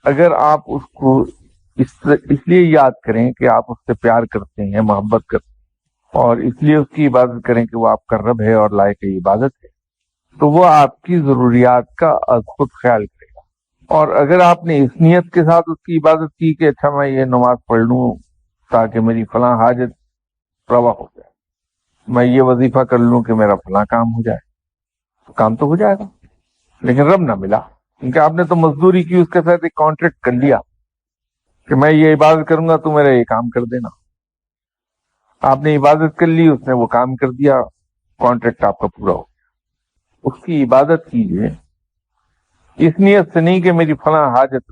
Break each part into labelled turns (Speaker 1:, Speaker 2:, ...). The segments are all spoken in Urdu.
Speaker 1: اگر آپ اس کو اس لیے یاد کریں کہ آپ اس سے پیار کرتے ہیں، محبت کرتے ہیں، اور اس لیے اس کی عبادت کریں کہ وہ آپ کا رب ہے اور لائق عبادت ہے، تو وہ آپ کی ضروریات کا از خود خیال کرے گا۔ اور اگر آپ نے اس نیت کے ساتھ اس کی عبادت کی کہ اچھا میں یہ نماز پڑھ لوں تاکہ میری فلاں حاجت روا ہو جائے، میں یہ وظیفہ کر لوں کہ میرا فلاں کام ہو جائے، تو کام تو ہو جائے گا، لیکن رب نہ ملا، کیونکہ آپ نے تو مزدوری کی، اس کے ساتھ ایک کانٹریکٹ کر لیا کہ میں یہ عبادت کروں گا تو میرا یہ کام کر دینا۔ آپ نے عبادت کر لی، اس نے وہ کام کر دیا، کانٹریکٹ آپ کا پورا ہو گیا۔ اس کی عبادت کیجیے اس نیت سے نہیں کہ میری فلاں حاجت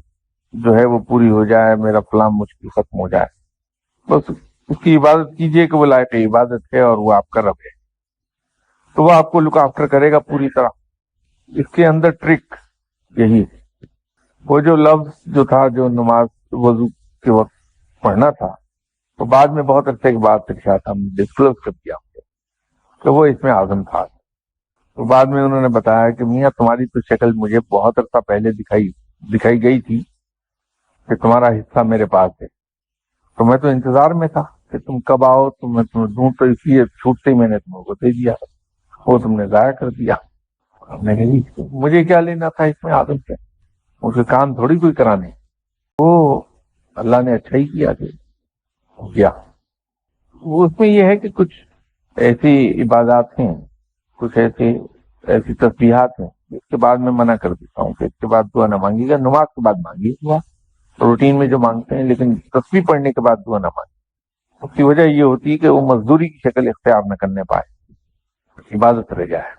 Speaker 1: جو ہے وہ پوری ہو جائے، میرا فلاں مشکل ختم ہو جائے، بس اس کی عبادت کیجیے کہ وہ لائق عبادت ہے اور وہ آپ کا رب ہے، تو وہ آپ کو لک آفٹر کرے گا پوری طرح۔ اس کے اندر ٹرک یہی ہے۔ وہ جو لفظ جو تھا، جو نماز وضو کے وقت پڑھنا تھا، تو بعد میں بہت عرصے کے بعد پھر ہم نے ڈسکلوز کر دیا تو وہ اس میں اعظم تھا۔ تو بعد میں انہوں نے بتایا کہ میاں تمہاری تو شکل مجھے بہت عرصہ پہلے دکھائی گئی تھی کہ تمہارا حصہ میرے پاس ہے، تو میں تو انتظار میں تھا کہ تم کب آؤ، تو میں تمہیں دوں، تو اس لیے چھوٹتے ہی میں نے تم کو دے دیا، وہ تم نے ضائع کر دیا۔ میں نے کہا مجھے کیا لینا تھا اس میں آدم سے، مجھے کام تھوڑی کوئی کرانے، وہ اللہ نے اچھا ہی کیا کہ کیا۔ وہ اس میں یہ ہے کہ کچھ ایسی عبادات ہیں، کچھ ایسی تسبیحات ہیں جس کے بعد میں منع کر دیتا ہوں کہ اس کے بعد دعا نہ مانگی گا، نماز کے بعد مانگی دعا روٹین میں جو مانگتے ہیں، لیکن تسبیح پڑھنے کے بعد دعا نہ مانگی۔ اس کی وجہ یہ ہوتی ہے کہ وہ مزدوری کی شکل اختیار نہ کرنے پائے، عبادت رہ جائے۔